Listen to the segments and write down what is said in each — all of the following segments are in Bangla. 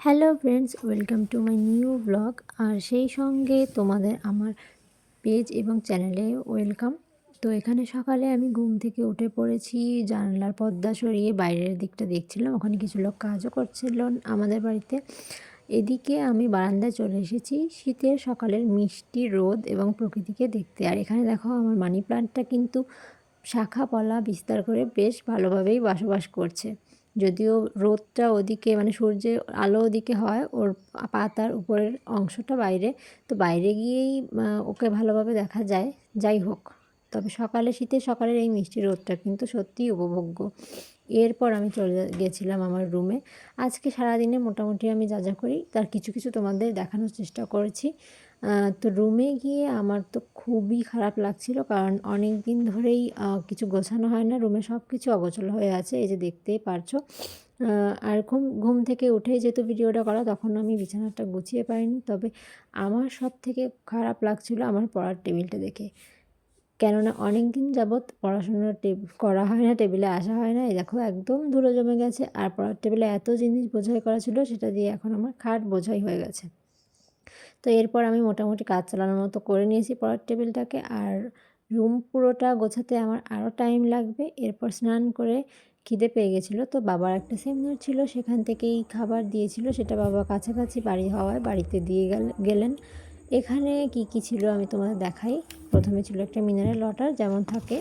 Hello friends, welcome to my new blog. আর সেই সঙ্গে তোমাদের আমার পেজ এবং চ্যানেলে ওয়েলকাম। তো এখানে সকালে আমি ঘুম থেকে উঠে পড়েছি, জানলার পর্দা সরিয়ে বাইরের দিকটা দেখছিলাম। ওখানে কিছু লোক কাজও করছিল আমাদের বাড়িতে। এদিকে আমি বারান্দায় চলে এসেছি শীতের সকালের মিষ্টি রোদ এবং প্রকৃতিকে দেখতে। আর এখানে দেখো আমার মানি প্লান্টটা কিন্তু শাখা পলা বিস্তার করে বেশ ভালোভাবেই বসবাস করছে। যদিও রোদটা ওদিকে মানে সূর্যের আলো ওদিকে হয়, ওর পাতার উপরের অংশটা বাইরে, তো বাইরে গিয়েই ওকে ভালোভাবে দেখা যায়। যাই হোক, তবে সকালে শীতের সকালের এই মিষ্টি রোদটা কিন্তু সত্যিই উপভোগ্য। এরপর আমি চলে গেছিলাম আমার রুমে। আজকে সারাদিনে মোটামুটি আমি যা যা করি তার কিছু কিছু তোমাদের দেখানোর চেষ্টা করেছি। তো রুমে গিয়ে আমার তো খুবই খারাপ লাগছিল, কারণ অনেক দিন ধরেই কিছু গোছানো হয় না, রুমে সব কিছু অগোছালো হয়ে আছে, এই যে দেখতেই পারছো। আর ঘুম ঘুম থেকে উঠেই যেহেতু ভিডিওটা করা, তখন আমি বিছানাটা গুছিয়ে পারিনি। তবে আমার সব থেকে খারাপ লাগছিল আমার পড়ার টেবিলটা দেখে, কেননা অনেক দিন যাবৎ পড়াশোনার করা হয় না, টেবিলে আসা হয় না। এই দেখো একদম ধুলো জমে গেছে। আর পড়ার টেবিলে এত জিনিস বোঝাই করা ছিল, সেটা দিয়ে এখন আমার খাট বোঝাই হয়ে গেছে। তো এরপর আমি মোটামুটি কাজ চালানোর মতো করে নিয়েছি পড়ার টেবিলটাকে। আর রুম পুরোটা গোছাতে আমার আরও টাইম লাগবে। এরপর স্নান করে খিদে পেয়ে গেছিলো, তো বাবার একটা সেমিনার ছিল, সেখান থেকেই খাবার দিয়েছিল। সেটা বাবা কাছাকাছি বাড়ি হওয়ায় বাড়িতে দিয়ে গেলেন। এখানে কি কি ছিল আমি তোমাদের দেখাই। প্রথমে ছিল একটা মিনারেল ওয়াটার যেমন থাকে,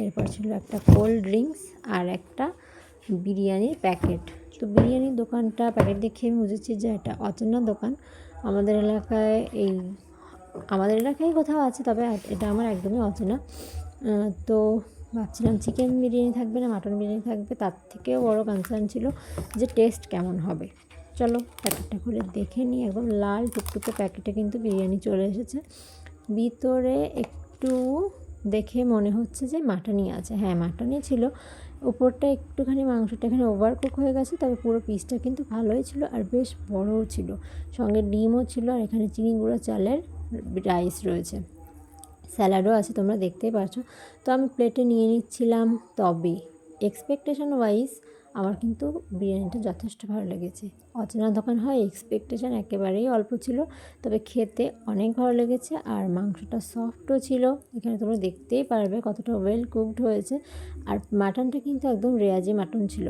এরপর ছিল একটা কোল্ড ড্রিঙ্কস আর একটা বিরিয়ানির প্যাকেট। তো বিরিয়ানির দোকানটা প্যাকেট দেখে আমি বুঝেছি যে এটা অচেনা দোকান। আমাদের এলাকায় আমাদের এলাকায় কোথাও আছে, তবে এটা আমার একদমই অচেনা। তো ভাবছিলাম চিকেন বিরিয়ানি থাকবে না মাটন বিরিয়ানি থাকবে, তার থেকেও বড় কনসার্ন ছিল যে টেস্ট কেমন হবে। চলো প্যাকেটটা খুলে দেখে নিই। একদম লাল টুকটুকে প্যাকেটে কিন্তু বিরিয়ানি চলে এসেছে। ভিতরে একটু দেখে মনে হচ্ছে যে মাটনই আছে। হ্যাঁ, মাটনই ছিল। উপরটা একটুখানি মাংসটা এখানে ওভারকুক হয়ে গেছে, তবে পুরো পিসটা কিন্তু ভালোই ছিল আর বেশ বড়ও ছিল। সঙ্গে ডিমও ছিল, আর এখানে চিনি গুঁড়ো চালের রাইস রয়েছে, স্যালাডও আছে, তোমরা দেখতেই পারছো। তো আমি প্লেটে নিয়ে নিচ্ছিলাম। তবে এক্সপেকটেশন ওয়াইজ আমার কিন্তু বিরিয়ানিটা যথেষ্ট ভালো লেগেছে। অচেনা দোকান হয়, এক্সপেকটেশন একেবারেই অল্প ছিল, তবে খেতে অনেক ভালো লেগেছে। আর মাংসটা সফটও ছিল, এখানে তোমরা দেখতেই পারবে কতটা ওয়েল কুকড হয়েছে। আর মাটনটা কিন্তু একদম রেয়াজি মাটন ছিল,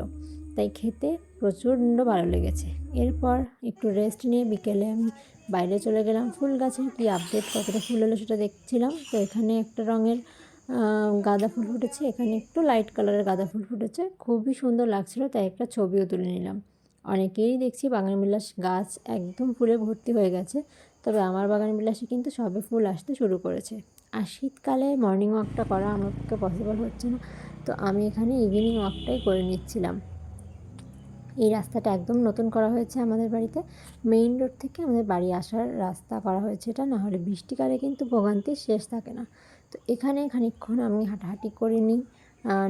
তাই খেতে প্রচণ্ড ভালো লেগেছে। এরপর একটু রেস্ট নিয়ে বিকেলে আমি বাইরে চলে গেলাম। ফুল গাছের কী আপডেট, কতটা ফুল হলো সেটা দেখছিলাম। তো এখানে একটা রঙের গাঁদা ফুল ফুটেছে, এখানে একটু লাইট কালারের গাঁদা ফুল ফুটেছে, খুবই সুন্দর লাগছিল, তাই একটা ছবিও তুলে নিলাম। অনেকেই দেখছি বাগানবিলাস গাছ একদম ফুলে ভর্তি হয়ে গেছে, তবে আমার বাগানবিলাসে কিন্তু সবে ফুল আসতে শুরু করেছে। আর শীতকালে মর্নিং ওয়াকটা করা আমার পক্ষে পসিবল হচ্ছে না, তো আমি এখানে ইভিনিং ওয়াকটাই করে নিচ্ছিলাম। এই রাস্তাটা একদম নতুন করা হয়েছে আমাদের বাড়িতে, মেইন রোড থেকে আমাদের বাড়ি আসার রাস্তা করা হয়েছে এটা, না হলে বৃষ্টিকালে কিন্তু ভোগান্তির শেষ থাকে না। তো এখানে খানিকক্ষণ আমি হাঁটাহাঁটি করে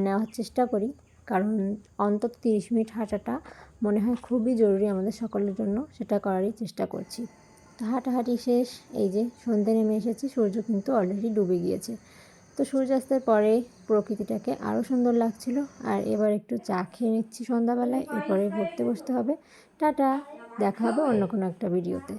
নেওয়ার চেষ্টা করি, কারণ অন্তত 30 মিনিট হাঁটাটা মনে হয় খুবই জরুরি আমাদের সকলের জন্য, সেটা করারই চেষ্টা করছি। তো হাঁটাহাঁটি শেষ, এই যে সন্ধে নেমে এসেছে, সূর্য কিন্তু অলরেডি ডুবে গিয়েছে। তো সূর্যাস্তের পরে প্রকৃতিটাকে আরও সুন্দর লাগছিল। আর এবার একটু চা খেয়ে নিচ্ছি সন্ধ্যাবেলায়, এরপরে পড়তে বসতে হবে। টাটা, দেখা হবে অন্য কোনো একটা ভিডিওতে।